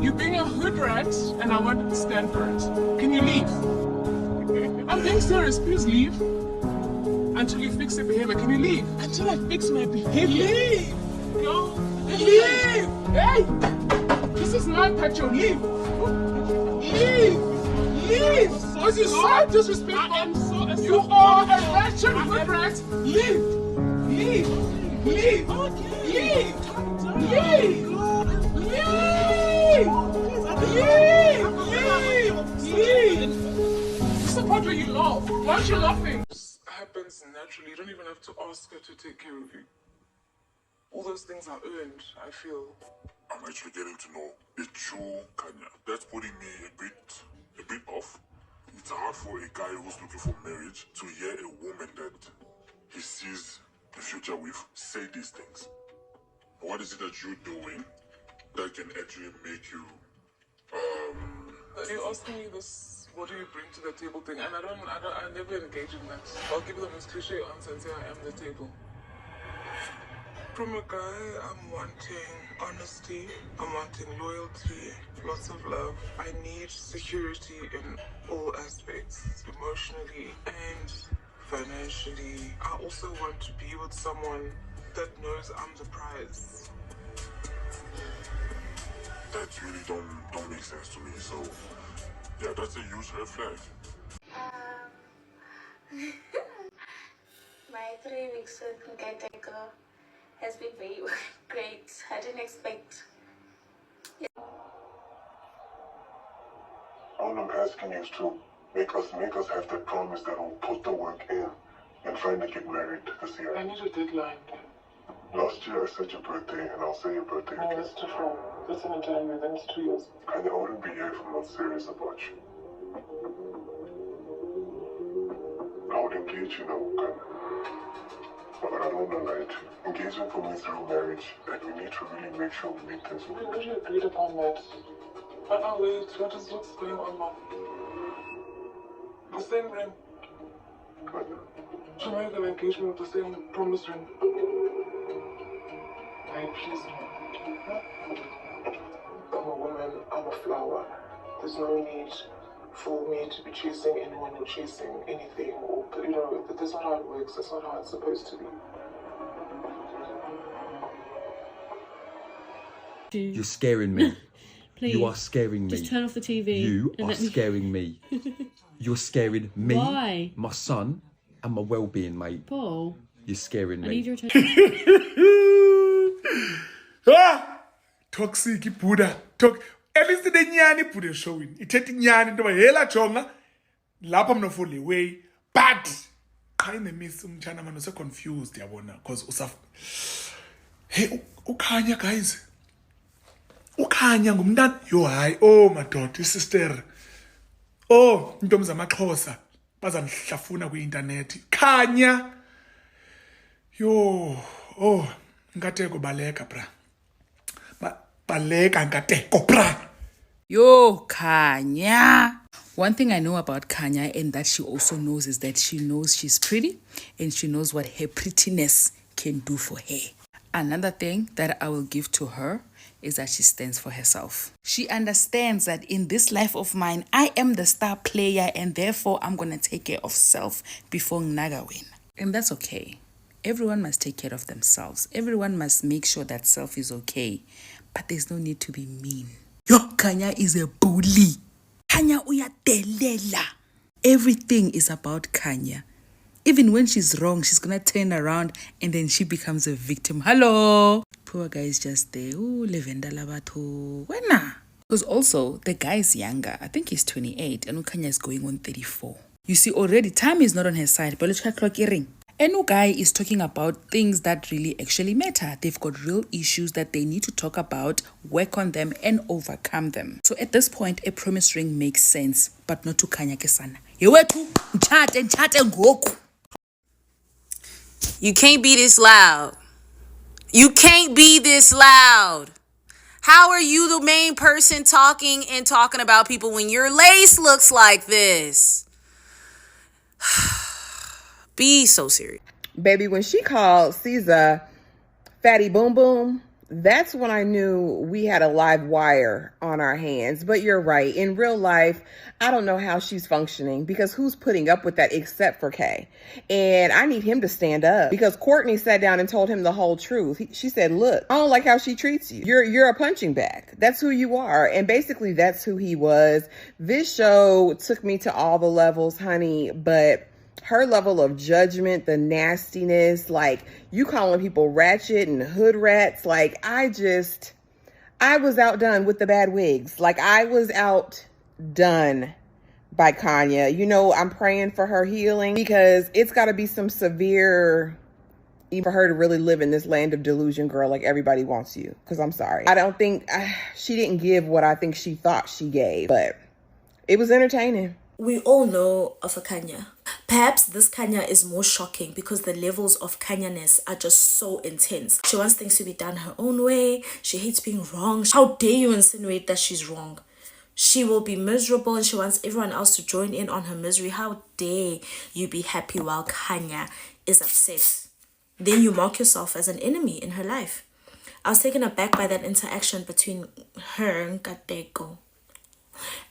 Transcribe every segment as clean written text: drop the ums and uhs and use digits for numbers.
You're being a hood rat, and I want to stand for it. Can you leave? I'm being serious. Please leave. Until you fix your behavior. Can you leave? Until I fix my behavior. Leave! Go. Leave! Hey! This is my petrol. Leave! Leave! Leave! Because you're so disrespectful. I am so you are a wretched hood rat. Leave! Leave! Leave! Leave! Leave! Leave! Leave! This is the part where you laugh. Why aren't you laughing? Happens naturally. You don't even have to ask her to take care of you. All those things are earned, I feel. I'm actually getting to know a true Kanya. That's putting me a bit off. It's hard for a guy who's looking for marriage to hear a woman that he sees the future with say these things. What is it that you're doing that can actually make you You're asking me this, what do you bring to the table thing, and I never engage in that. I'll give you the most cliche answer and say I am the table. From a guy, I'm wanting honesty, I'm wanting loyalty, lots of love. I need security in all aspects, emotionally and financially. I also want to be with someone that knows I'm the prize. that really don't make sense to me, so yeah, that's a huge red flag. My 3 weeks with Kanya has been very great. I didn't expect. All I'm asking you is to make us have the promise that we'll put the work in and finally get married this year. I need a deadline. Last year I said your birthday, and I'll say your birthday No, again. that's too far. That's in January, then it's 2 years. Kanya, I wouldn't be here if I'm not serious about you. I would engage you now, Kanya. But I don't want to lie to you. Engagement for me is through marriage, and we need to really make sure we make things work. We already agreed upon that. But now wait, what's going on now? The same ring. Kanya. Should I make an engagement with the same promise ring? Hey, please no. I'm a woman, I'm a flower. There's no need for me to be chasing anyone or chasing anything, or, you know, that's not how it works. That's not how it's supposed to be. You're scaring me. Please. You are scaring me. Just turn off the TV. You are scaring me. You're scaring me, Why? my son, and my well-being, mate. Paul. You're scaring I me. need your attention. Toxic Buddha. At least the nyani put a show in. It takes nyani to hela chonga. Lapa mnofuli way. But kind of miss umchana man so confused yabona because usaf. Hey, Kanya guys. Kanya ngumntana yo hayi oh madoda sister. Oh intombi zamaXhosa bazamhlafuna kwi-internet. Kanya. Yo, oh, ngateko baleka bra. Baleka ngateko bra. Yo, Kanya. One thing I know about Kanya and that she also knows is that she knows she's pretty and she knows what her prettiness can do for her. Another thing that I will give to her is that she stands for herself. She understands that in this life of mine, I am the star player and therefore I'm going to take care of self before Naga win. And that's okay. Everyone must take care of themselves. Everyone must make sure that self is okay. But there's no need to be mean. Yo, Kanya is a bully. Kanya uyadelela. Everything is about Kanya. Even when she's wrong, she's gonna turn around and then she becomes a victim. Hello. Poor guy is just there. Ooh, levenda labato. Wena. Because also, the guy is younger. I think he's 28 and Kanya is going on 34. You see, already time is not on her side. But look at clock ring. And no guy is talking about things that really actually matter. They've got real issues that they need to talk about, work on them, and overcome them. So at this point, a promise ring makes sense, but not to Kanya Kesana. You can't be this loud. You can't be this loud. How are you the main person talking about people when your lace looks like this? Be so serious. Baby, when she called Cesar Fatty Boom Boom, That's when I knew we had a live wire on our hands. But you're right. In real life, I don't know how she's functioning because who's putting up with that except for Kay? And I need him to stand up because Courtney sat down and told him the whole truth. She said, look, I don't like how she treats you. You're a punching bag. That's who you are. And basically that's who he was. This show took me to all the levels, honey, but her level of judgment, the nastiness, like you calling people ratchet and hood rats. Like I was outdone with the bad wigs. Like I was outdone by Kanya. You know, I'm praying for her healing because it's got to be some severe for her to really live in this land of delusion, girl, like everybody wants you. Because I'm sorry. I don't think she didn't give what I think she thought she gave, but it was entertaining. We all know of a Kanya. Perhaps this Kanya is more shocking because the levels of Kanya-ness are just so intense. She wants things to be done her own way. She hates being wrong. How dare you insinuate that she's wrong? She will be miserable and she wants everyone else to join in on her misery. How dare you be happy while Kanya is upset? Then you mark yourself as an enemy in her life. I was taken aback by that interaction between her and Nkateko.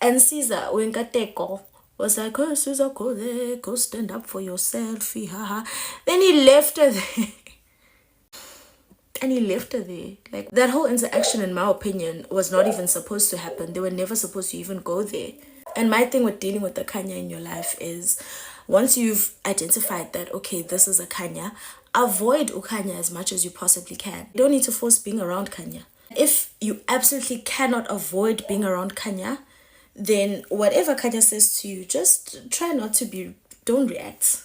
And Cesar, when Nkateko was like, oh, Cesar, go there, go stand up for yourself. Then he left her there. And he left her there. Like, that whole interaction, in my opinion, was not even supposed to happen. They were never supposed to even go there. And my thing with dealing with the Kanya in your life is, once you've identified that, okay, this is a Kanya, avoid Ukanya as much as you possibly can. You don't need to force being around Kanya. If you absolutely cannot avoid being around Kanya, then whatever Kanya says to you, just try not to be, don't react.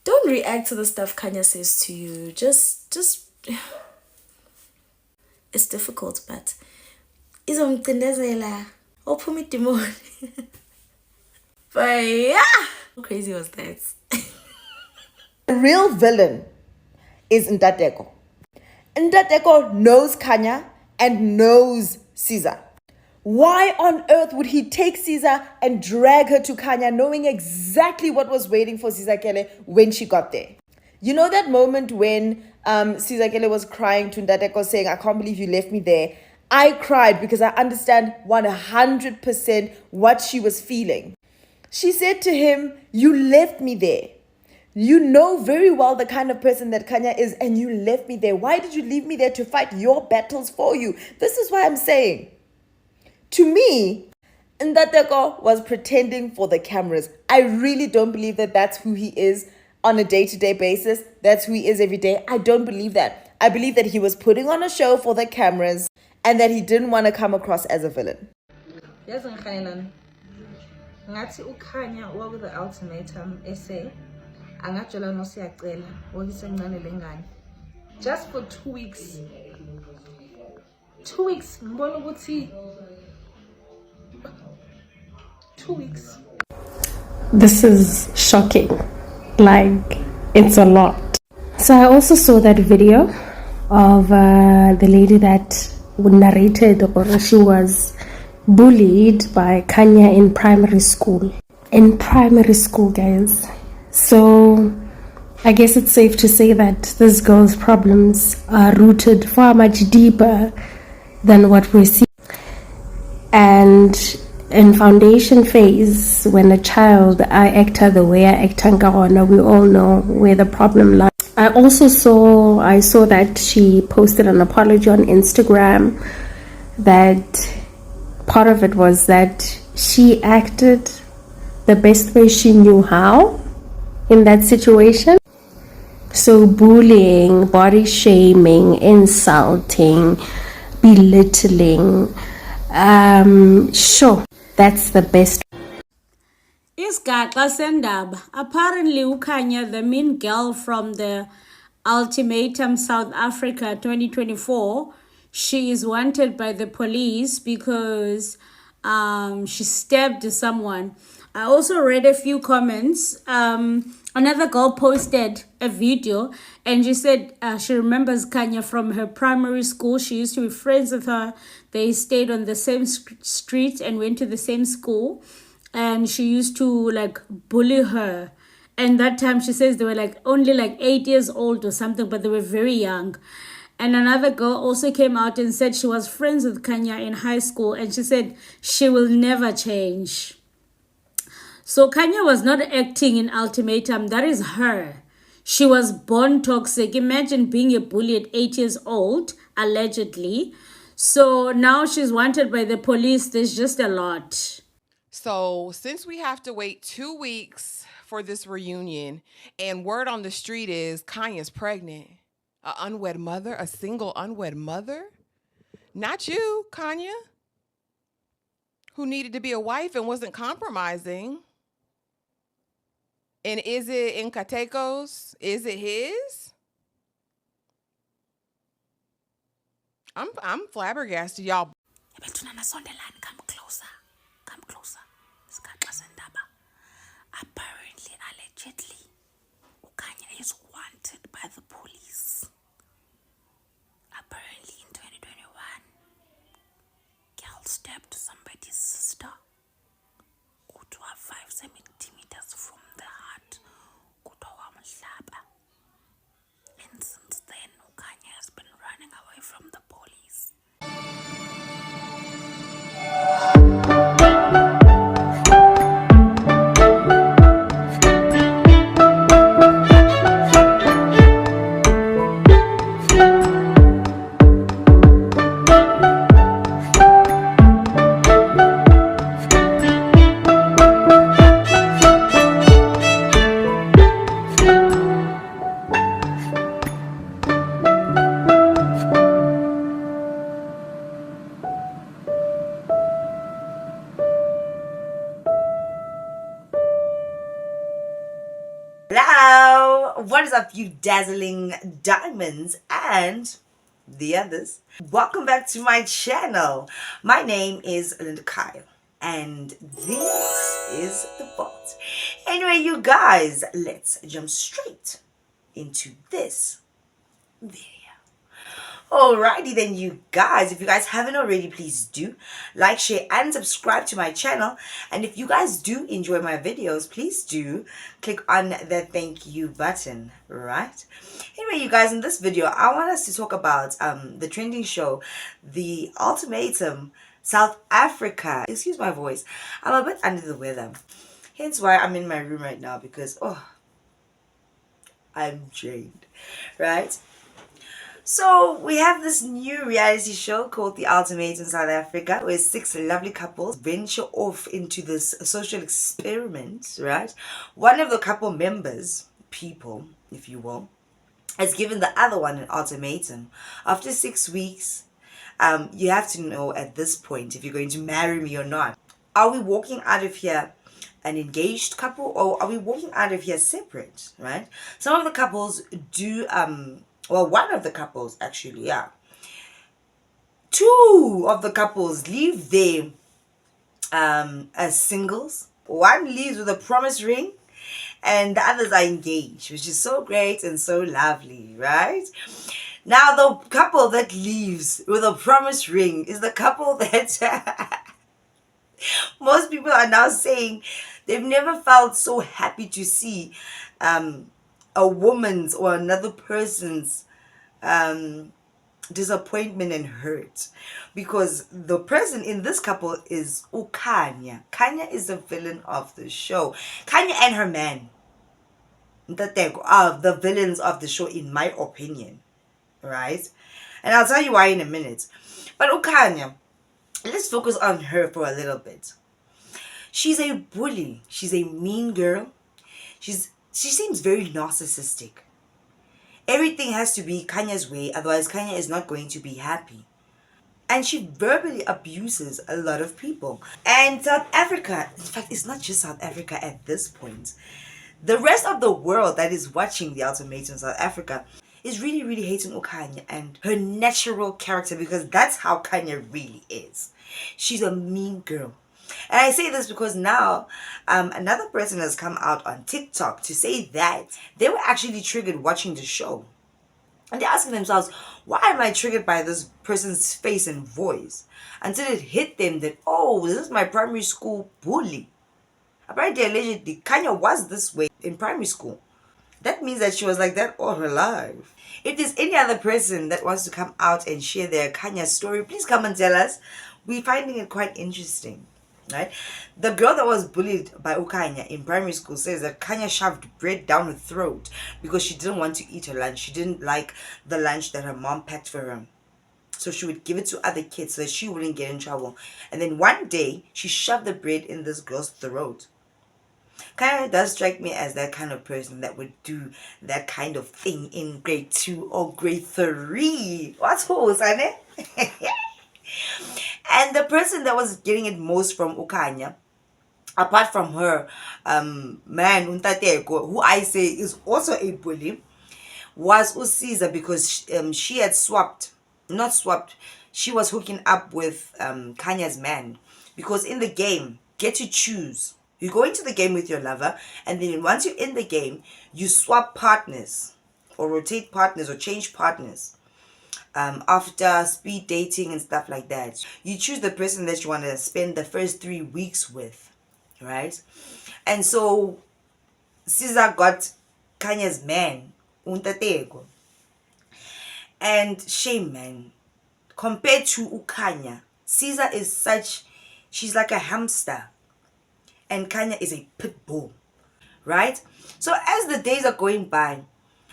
Don't react to the stuff Kanya says to you. Just, it's difficult, but izomcindezela ophuma idemon. But yeah, how crazy was that? The real villain is Ndadeko. Ndadeko knows Kanya and knows Cesar. Why on earth would he take Cesar and drag her to Kanya knowing exactly what was waiting for Cesar Kele when she got there? You know that moment when Cesar Kele was crying to Ndadeko saying, I can't believe you left me there. I cried because I understand 100% what she was feeling. She said to him, you left me there. You know very well the kind of person that Kanya is and you left me there. Why did you leave me there to fight your battles for you? This is why I'm saying, to me, Ndadeko was pretending for the cameras. I really don't believe that that's who he is on a day-to-day basis. That's who he is every day. I don't believe that. I believe that he was putting on a show for the cameras and that he didn't want to come across as a villain. Yes, ngathi ukhanya waku the ultimatum essay angajola no siyacela wokusencane lengane just for 2 weeks. 2 weeks ngibona ukuthi 2 weeks. This is shocking. Like, it's a lot. So I also saw that video of the lady that narrated, or she was bullied by Kanya in primary school. In primary school, guys. So I guess it's safe to say that this girl's problems are rooted far much deeper than what we see. And in foundation phase, when a child I act the way I act, we all know where the problem lies. I also saw that she posted an apology on Instagram, that part of it was that she acted the best way she knew how in that situation. So bullying, body shaming, insulting, belittling, sure, that's the best. Isigaxa sendaba. Apparently uKanya, the mean girl from the Ultimatum South Africa 2024, she is wanted by the police because she stabbed someone. I also read a few comments. Another girl posted a video and she said she remembers Kanya from her primary school. She used to be friends with her. They stayed on the same street and went to the same school. And she used to like bully her. And that time she says they were like only like 8 years old or something, but they were very young. And another girl also came out and said she was friends with Kanya in high school, and she said she will never change. So Kanya was not acting in Ultimatum. That is her. She was born toxic. Imagine being a bully at 8 years old, allegedly. So now she's wanted by the police. There's just a lot. So since we have to wait 2 weeks for this reunion, and word on the street is Kanya's pregnant, an unwed mother, a single unwed mother, not you, Kanya, who needed to be a wife and wasn't compromising. And is it in Kateko's? Is it his? I'm flabbergasted, y'all. Come closer. Come closer. Apparently, allegedly, Kanya is wanted by the police. Apparently, in 2021, girl stabbed somebody's sister. Kutwa 5 centimeters from the heart. Kutwa mhlaba. And since then, Kanya has been running away from the police. Hello, what is up, you dazzling diamonds and the others? Welcome back to my channel. My name is Linda Kyle, and this is the vault. Anyway, you guys, let's jump straight into this video. Alrighty then, you guys, if you guys haven't already, please do like, share, and subscribe to my channel. And if you guys do enjoy my videos, please do click on the thank you button, right? Anyway, you guys, in this video, I want us to talk about the trending show, The Ultimatum, South Africa. Excuse my voice, I'm a bit under the weather, hence why I'm in my room right now, because I'm drained, right? So we have this new reality show called The Ultimatum South Africa, where 6 lovely couples venture off into this social experiment, right? One of the couple members, people, if you will, has given the other one an ultimatum. After 6 weeks, you have to know at this point if you're going to marry me or not. Are we walking out of here an engaged couple, or are we walking out of here separate, right? Some of the couples do well, one of the couples actually, yeah. 2 of the couples leave there as singles. One leaves with a promise ring, and the others are engaged, which is so great and so lovely, right? Now, the couple that leaves with a promise ring is the couple that most people are now saying they've never felt so happy to see a woman's or another person's disappointment and hurt, because the person in this couple is Kanya. Kanya is the villain of the show. Kanya and her man are the villains of the show, in my opinion, right? And I'll tell you why in a minute. But Kanya, let's focus on her for a little bit. She's a bully. She's a mean girl. She seems very narcissistic. Everything has to be Kanya's way, otherwise Kanya is not going to be happy. And she verbally abuses a lot of people. And South Africa, in fact, it's not just South Africa at this point. The rest of the world that is watching The Ultimatum South Africa is really, really hating Kanya and her natural character, because that's how Kanya really is. She's a mean girl. And I say this because now another person has come out on TikTok to say that they were actually triggered watching the show. And they're asking themselves, why am I triggered by this person's face and voice? Until it hit them that, oh, this is my primary school bully. Apparently, allegedly, Kanya was this way in primary school. That means that she was like that all her life. If there's any other person that wants to come out and share their Kanya story, please come and tell us. We're finding it quite interesting, right? The girl that was bullied by Ukanya in primary school says that Kanya shoved bread down her throat because she didn't want to eat her lunch. She didn't like the lunch that her mom packed for her. So she would give it to other kids so that she wouldn't get in trouble. And then one day, she shoved the bread in this girl's throat. Kanya does strike me as that kind of person that would do that kind of thing in grade 2 or grade 3. What's who's, Anne? And the person that was getting it most from Ukanya, apart from her man Untateko, who I say is also a bully, was Cesar, because she had she was hooking up with Kanya's man. Because in the game, get to choose. You go into the game with your lover, and then once you're in the game, you swap partners, or rotate partners, or change partners. After speed dating and stuff like that, you choose the person that you want to spend the first 3 weeks with, right? And so Cesar got Kanya's man, Untateko. And shame, man, compared to Ukanya, Cesar is she's like a hamster, and Kanya is a pit bull, right? So as the days are going by,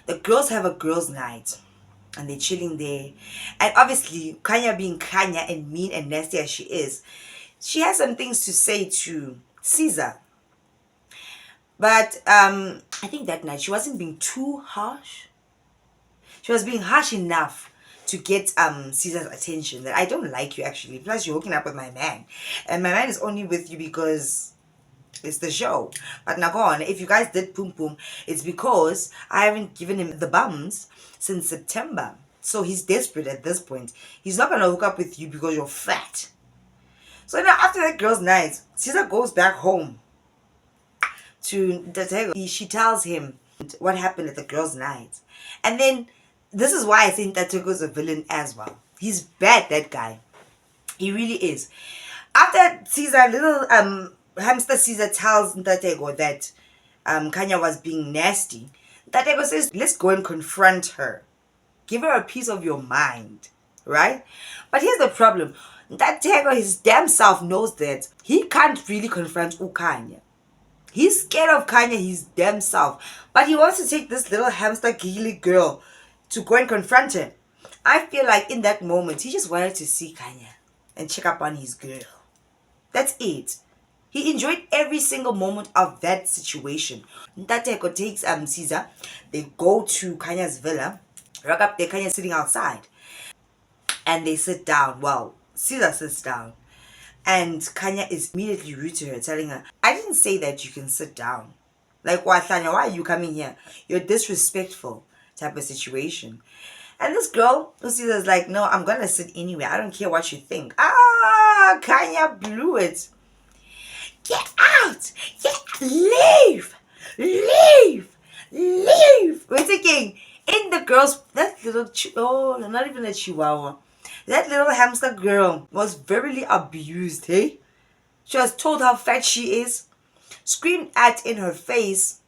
the girls have a girls' night, and they're chilling there. And obviously, Kanya being Kanya and mean and nasty as she is, she has some things to say to Cesar. But I think that night she wasn't being too harsh. She was being harsh enough to get Cesar's attention, that I don't like you actually. Plus you're hooking up with my man. And my man is only with you because it's the show. But now go on, if you guys did poom poom, it's because I haven't given him the bums since September. So he's desperate at this point. He's not gonna hook up with you because you're fat. So now after that girl's night, Cesar goes back home to Ntateko. She tells him what happened at the girl's night. And then this is why I think Ntateko is a villain as well. He's bad, that guy. He really is. After Cesar, little hamster Cesar tells Ntateko that Kanya was being nasty, Ntateko says, let's go and confront her. Give her a piece of your mind, right? But here's the problem. Ntateko, his damn self, knows that he can't really confront Ukanya. He's scared of Kanya, his damn self. But he wants to take this little hamster giggly girl to go and confront her. I feel like in that moment, he just wanted to see Kanya and check up on his girl. That's it. He enjoyed every single moment of that situation. Ntateko takes Cesar. They go to Kanya's villa. Rock up there, Kanya sitting outside. And they sit down. Well, Cesar sits down. And Kanya is immediately rude to her, telling her, I didn't say that you can sit down. Like, why, Kanya, why are you coming here? You're disrespectful type of situation. And this girl, Cesar's like, no, I'm going to sit anyway. I don't care what you think. Ah, Kanya blew it. Get out! Leave! Leave! Leave! We're taking in the girls, that little, not even a chihuahua. That little hamster girl was verily abused, hey? She was told how fat she is, screamed at in her face.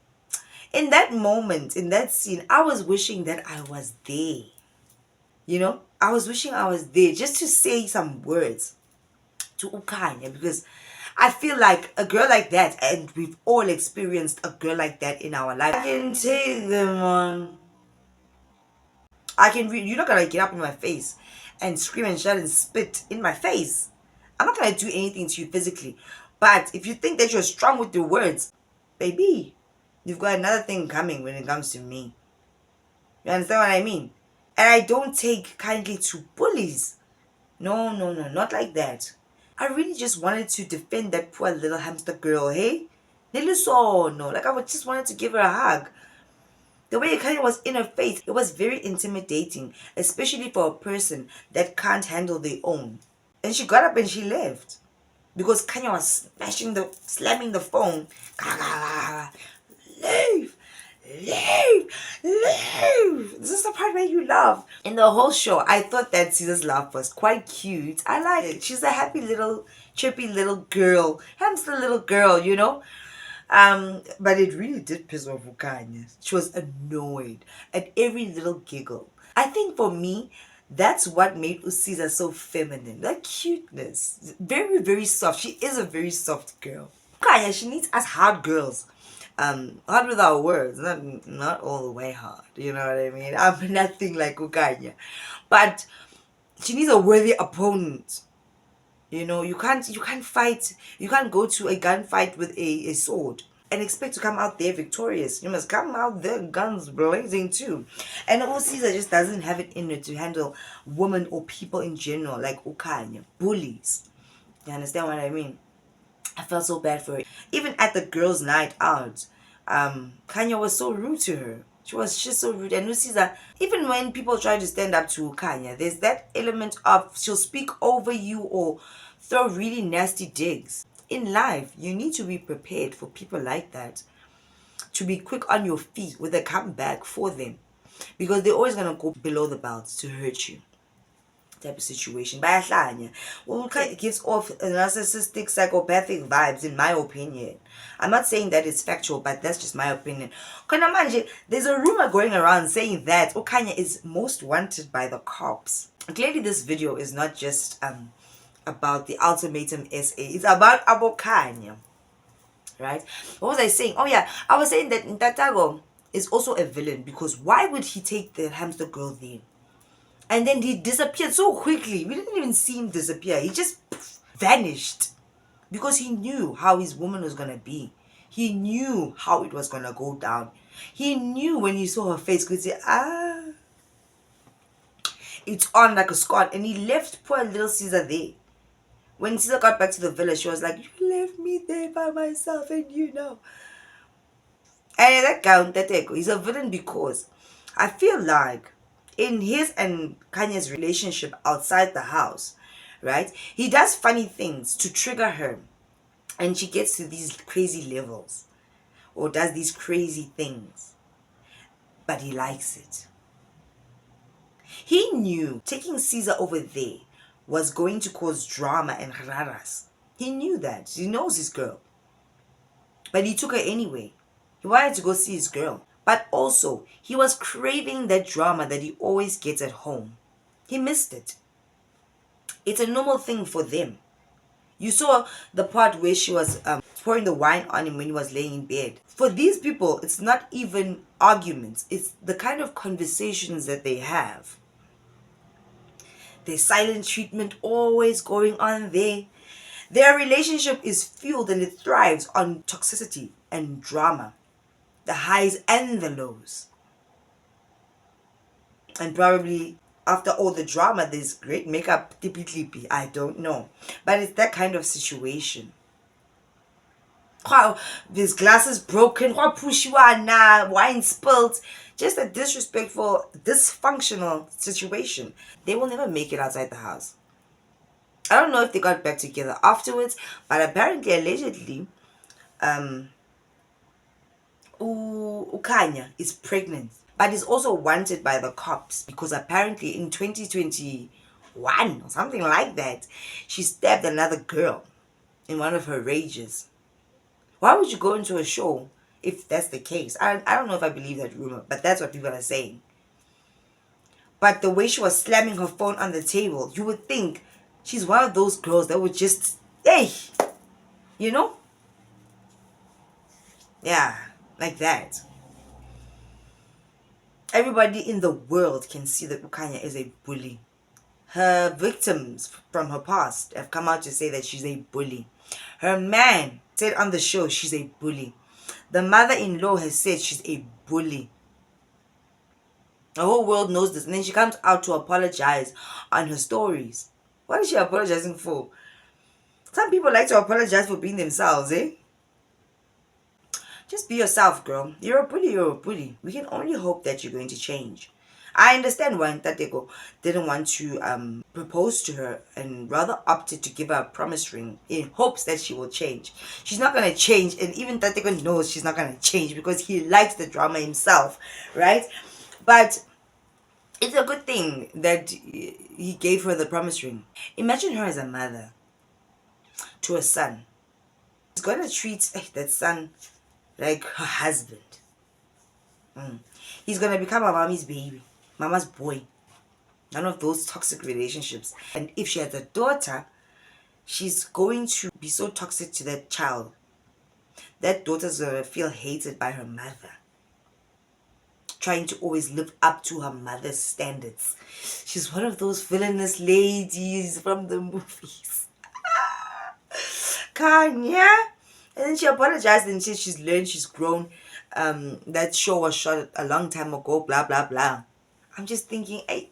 In that moment, in that scene, I was wishing that I was there. You know? I was wishing I was there just to say some words to Ukanya, because I feel like a girl like that, and we've all experienced a girl like that in our life. I can take them on. You're not gonna get up in my face and scream and shout and spit in my face. I'm not gonna do anything to you physically. But if you think that you're strong with your words, baby, you've got another thing coming when it comes to me. You understand what I mean? And I don't take kindly to bullies. No, not like that. I really just wanted to defend that poor little hamster girl, hey? Like I just wanted to give her a hug. The way Kanya was in her face, it was very intimidating, especially for a person that can't handle their own. And she got up and she left because Kanya was slamming the phone. Leave, leave, leave. This is the part where you laugh. In the whole show, I thought that Cesar's laugh was quite cute. I like it. She's a happy little, chirpy little girl, hamster little girl, you know. But it really did piss off Kanya. She was annoyed at every little giggle. I think for me, that's what made Cesar so feminine. That cuteness. Very, very soft. She is a very soft girl. Kanya, she needs us hard girls. Hard with our words, not all the way hard. You know what I mean? I'm nothing like Ukanya. But she needs a worthy opponent. You know, you can't fight, you can't go to a gunfight with a sword and expect to come out there victorious. You must come out there guns blazing too. And Caesar just doesn't have it in her to handle women or people in general, like Ukanya, bullies. You understand what I mean? I felt so bad for her. Even at the girls' night out, Kanya was so rude to her. She was just so rude. And Caesar, even when people try to stand up to Kanya, there's that element of she'll speak over you or throw really nasty digs. In life, you need to be prepared for people like that. To be quick on your feet with a comeback for them. Because they're always going to go below the belt to hurt you. Type of situation. Well, it gives off narcissistic, psychopathic vibes, in my opinion. I'm not saying that it's factual, but that's just my opinion. There's a rumor going around saying that Kanya is most wanted by the cops. Clearly, this video is not just about the Ultimatum SA. It's about Kanya. Right? What was I saying? Oh yeah, I was saying that Ntatago is also a villain, because why would he take the hamster girl there? And then he disappeared so quickly. We didn't even see him disappear. He just vanished. Because he knew how his woman was going to be. He knew how it was going to go down. He knew when he saw her face, could say, it's on like a scot. And he left poor little Cesar there. When Cesar got back to the village, she was like, you left me there by myself, and you know. And that guy, Ntateko, he's a villain because I feel like in his and Kanya's relationship outside the house, right, he does funny things to trigger her, and she gets to these crazy levels or does these crazy things, but he likes it. He knew taking Cesar over there was going to cause drama and raras. He knew that. He knows his girl, but he took her anyway. He wanted to go see his girl. But also, he was craving that drama that he always gets at home. He missed it. It's a normal thing for them. You saw the part where she was pouring the wine on him when he was laying in bed. For these people, it's not even arguments. It's the kind of conversations that they have. Their silent treatment always going on there. Their relationship is fueled and it thrives on toxicity and drama. The highs and the lows. And probably after all the drama, there's great makeup, tippy. I don't know. But it's that kind of situation. There's glasses broken, wine spilled. Just a disrespectful, dysfunctional situation. They will never make it outside the house. I don't know if they got back together afterwards, but apparently, allegedly, Kanya is pregnant, but is also wanted by the cops because apparently in 2021 or something like that, she stabbed another girl in one of her rages. Why would you go into a show if that's the case? I don't know if I believe that rumor, but that's what people are saying. But the way she was slamming her phone on the table, you would think she's one of those girls that would just, hey, you know? Yeah, like that. Everybody in the world can see that Kanya is a bully. Her victims from her past have come out to say that she's a bully. Her man said on the show she's a bully. The mother-in-law has said she's a bully. The whole world knows this. And then she comes out to apologize on her stories. What is she apologizing for? Some people like to apologize for being themselves, eh? Just be yourself, girl. You're a bully, you're a bully. We can only hope that you're going to change. I understand why Ntateko didn't want to propose to her and rather opted to give her a promise ring in hopes that she will change. She's not going to change, and even Ntateko knows she's not going to change because he likes the drama himself, right? But it's a good thing that he gave her the promise ring. Imagine her as a mother to a son. He's going to treat that son like her husband. He's gonna become a mommy's baby, mama's boy. None of those toxic relationships. And if she has a daughter, she's going to be so toxic to that child. That daughter's gonna feel hated by her mother, trying to always live up to her mother's standards. She's one of those villainous ladies from the movies. Kanya. And then she apologized and said she's learned, she's grown. That show was shot a long time ago, blah, blah, blah. I'm just thinking, I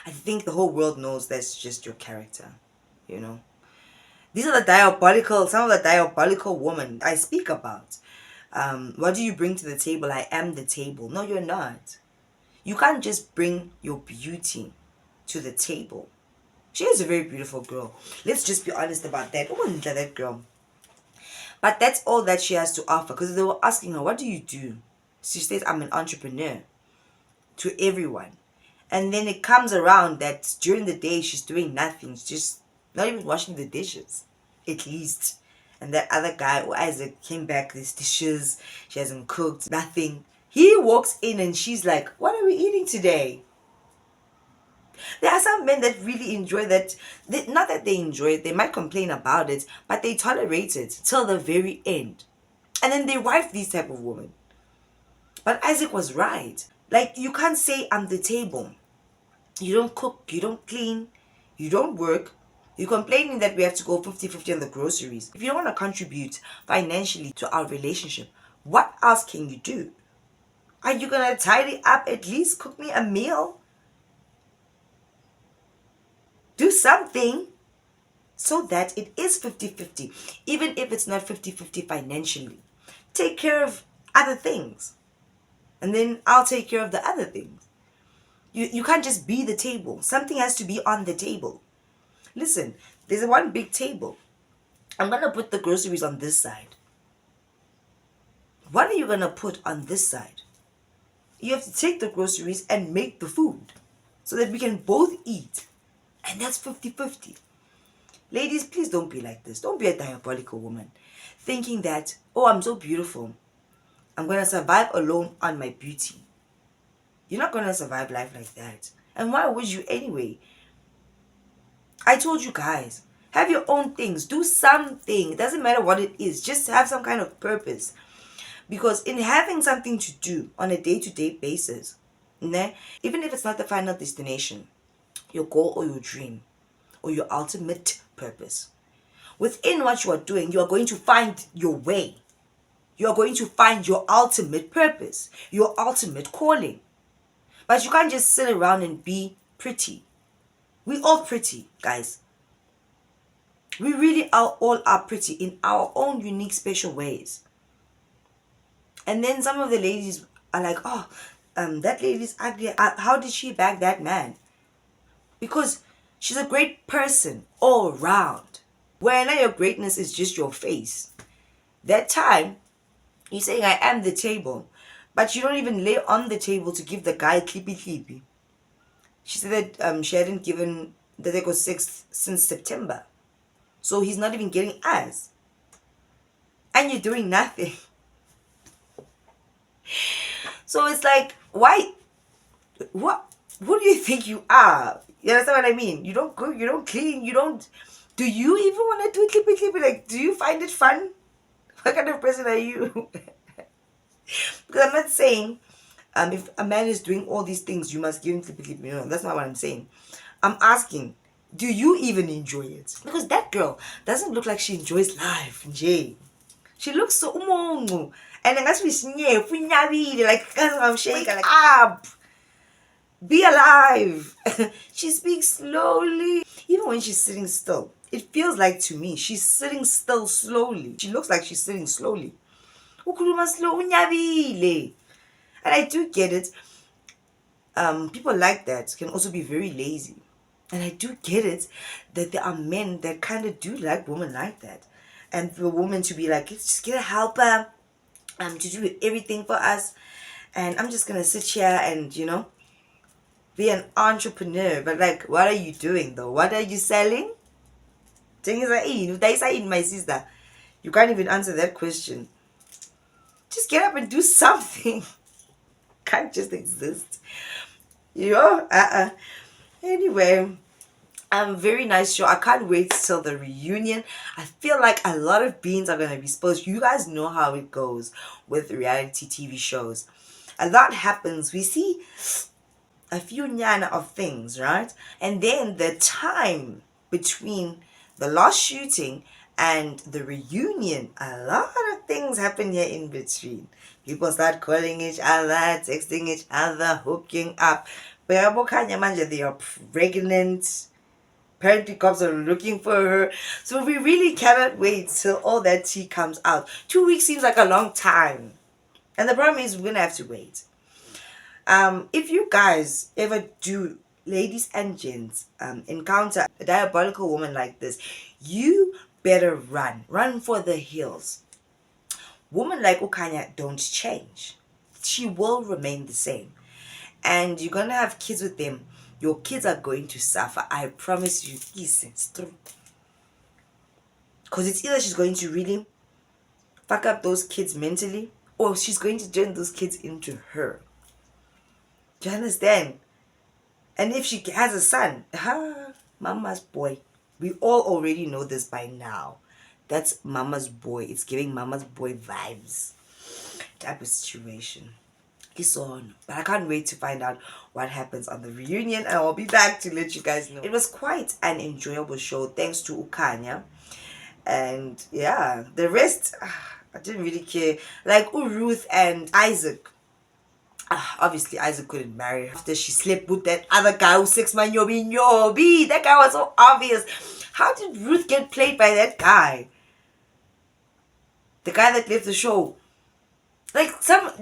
think the whole world knows that's just your character, you know. These are some of the diabolical women I speak about. What do you bring to the table? I am the table. No, you're not. You can't just bring your beauty to the table. She is a very beautiful girl. Let's just be honest about that. Oh, that girl. But that's all that she has to offer. Because they were asking her, what do you do? She says, I'm an entrepreneur. To everyone. And then it comes around that during the day she's doing nothing. She's just not even washing the dishes. At least. And that other guy, Isaac, came back, these dishes. She hasn't cooked. Nothing. He walks in and she's like, what are we eating today? There are some men that really enjoy that. Not that they enjoy it, they might complain about it, but they tolerate it till the very end. And then they wife these type of women. But Isaac was right. Like, you can't say I'm the table. You don't cook, you don't clean, you don't work. You're complaining that we have to go 50-50 on the groceries. If you don't want to contribute financially to our relationship, what else can you do? Are you going to tidy up, at least cook me a meal? Do something so that it is 50-50. Even if it's not 50-50 financially. Take care of other things. And then I'll take care of the other things. You can't just be the table. Something has to be on the table. Listen, there's one big table. I'm going to put the groceries on this side. What are you going to put on this side? You have to take the groceries and make the food so that we can both eat. And that's 50-50. Ladies, please don't be like this. Don't be a diabolical woman. Thinking that, oh, I'm so beautiful. I'm going to survive alone on my beauty. You're not going to survive life like that. And why would you anyway? I told you guys, have your own things. Do something. It doesn't matter what it is. Just have some kind of purpose. Because in having something to do on a day-to-day basis, even if it's not the final destination, your goal or your dream, or your ultimate purpose, within what you are doing, you are going to find your way. You are going to find your ultimate purpose, your ultimate calling. But you can't just sit around and be pretty. We all pretty, guys. We really all are pretty in our own unique, special ways. And then some of the ladies are like, oh, that lady's ugly. How did she bag that man? Because she's a great person all around. Where now your greatness is just your face. That time, you're saying I am the table. But you don't even lay on the table to give the guy clippy. She said that she hadn't given the Deco 6 since September. So he's not even getting ass. And you're doing nothing. So it's like, why? What? Who do you think you are? You understand what I mean? You don't cook, you don't clean, you don't... Do you even want to do clippy? Like, do you find it fun? What kind of person are you? Because I'm not saying if a man is doing all these things, you must give him clippy. No, that's not what I'm saying. I'm asking, do you even enjoy it? Because that girl doesn't look like she enjoys life, Jay. She looks so umongo. And then as we like I'm shaking, like up. Be alive. She speaks slowly. Even when she's sitting still, it feels like to me she's sitting still slowly. She looks like she's sitting slowly. And I do get it. People like that can also be very lazy. And I do get it that there are men that kind of do like women like that. And for a woman to be like, let's just get a helper to do everything for us. And I'm just going to sit here and, you know, be an entrepreneur. But like, what are you doing though? What are you selling? My sister, you can't even answer that question. Just get up and do something. Can't just exist. Anyway, very nice show. I can't wait till the reunion. I feel like a lot of beans are gonna be spilled. You guys know how it goes with reality TV shows. A lot happens. We see a few nyana of things, right? And then the time between the last shooting and the reunion, a lot of things happen here in between. People start calling each other, texting each other, hooking up. But they are pregnant. Apparently cops are looking for her. So we really cannot wait till all that tea comes out. 2 weeks seems like a long time. And the problem is we're gonna have to wait. If you guys ever do, ladies and gents, encounter a diabolical woman like this, you better run for the hills. Women like Kanya don't change. She will remain the same, and you're gonna have kids with them. Your kids are going to suffer, I promise you. It's true, because it's either she's going to really fuck up those kids mentally, or she's going to turn those kids into her. Do you understand? And if she has a son, mama's boy. We all already know this by now. That's mama's boy. It's giving mama's boy vibes type of situation. It's on. But I can't wait to find out what happens on the reunion, and I'll be back to let you guys know. It was quite an enjoyable show, thanks to Kanya. And yeah, the rest, I didn't really care. Like Ruth and Isaac. Obviously Isaac couldn't marry her after she slept with that other guy who's 6 months nyobi. That guy was so obvious. How did Ruth get played by that guy? The guy that left the show. Like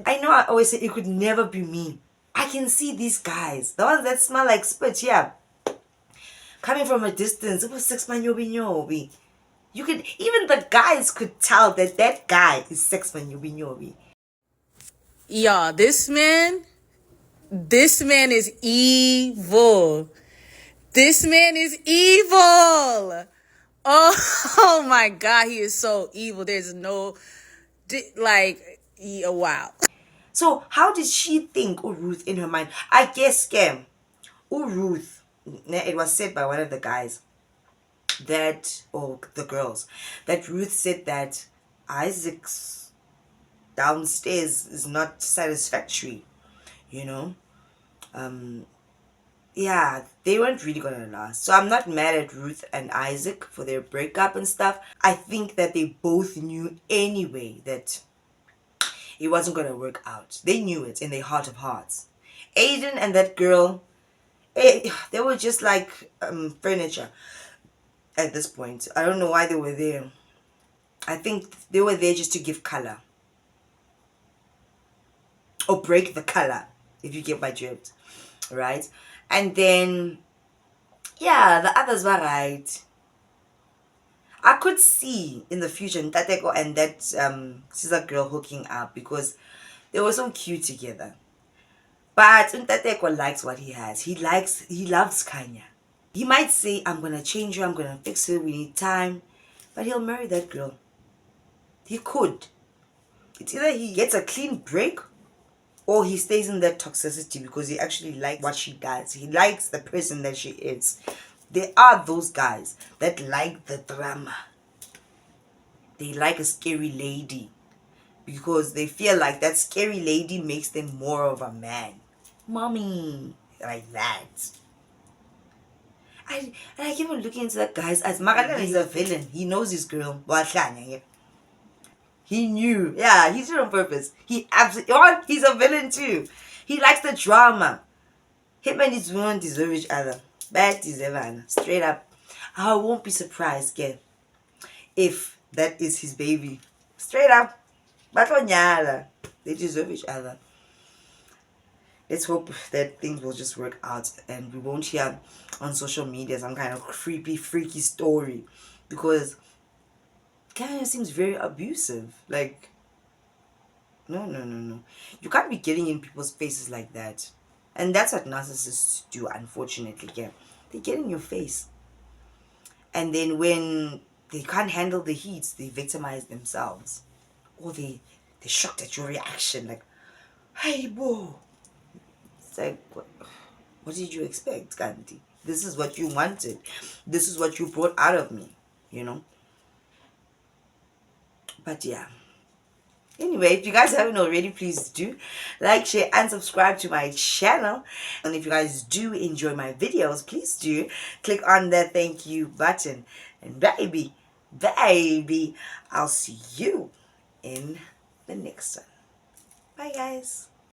I know I always say it could never be me. I can see these guys, the ones that smell like spit, yeah, coming from a distance. It was 6 months nyobi. You could, even the guys could tell that that guy is 6 months nyobi. Yeah, this man is evil. This man is evil. Oh my God, he is so evil. There's no, wow. So how did she think Ruth in her mind? I guess scam. Ruth, it was said by one of the guys that, or the girls, that Ruth said that Isaac's downstairs is not satisfactory, you know. Yeah, they weren't really gonna last. So I'm not mad at Ruth and Isaac for their breakup and stuff. I think that they both knew anyway that it wasn't gonna work out. They knew it in their heart of hearts. Aiden and that girl, they were just like furniture at this point. I don't know why they were there. I think they were there just to give color. Or break the color, if you get my drift. Right? And then, yeah, the others were right. I could see in the future Ntateko and that Cesar girl hooking up because they were so cute together. But Ntateko likes what he has. He loves Kanya. He might say, I'm gonna change her, I'm gonna fix her, we need time. But he'll marry that girl. He could. It's either he gets a clean break or he stays in that toxicity because he actually likes what she does. He likes the person that she is. There are those guys that like the drama. They like a scary lady because they feel like that scary lady makes them more of a man. Mommy, like that. I keep on looking into that guy's eyes. Magalala is a villain. He knows his girl. He knew. Yeah, he did it on purpose. He absolutely, he's a villain too. He likes the drama. Him and his woman deserve each other. Bad deserve, straight up. I won't be surprised, girl, if that is his baby. Straight up. They deserve each other. Let's hope that things will just work out and we won't hear on social media some kind of creepy, freaky story. Because Kanya seems very abusive. Like, no. You can't be getting in people's faces like that. And that's what narcissists do, unfortunately. Yeah, they get in your face. And then when they can't handle the heat, they victimize themselves. Or they They're shocked at your reaction. Like, hey, bro. It's like, what did you expect, Gandhi? This is what you wanted. This is what you brought out of me, you know? But yeah. Anyway, if you guys haven't already, please do like, share, and subscribe to my channel. And if you guys do enjoy my videos, please do click on the thank you button. And baby, I'll see you in the next one. Bye, guys.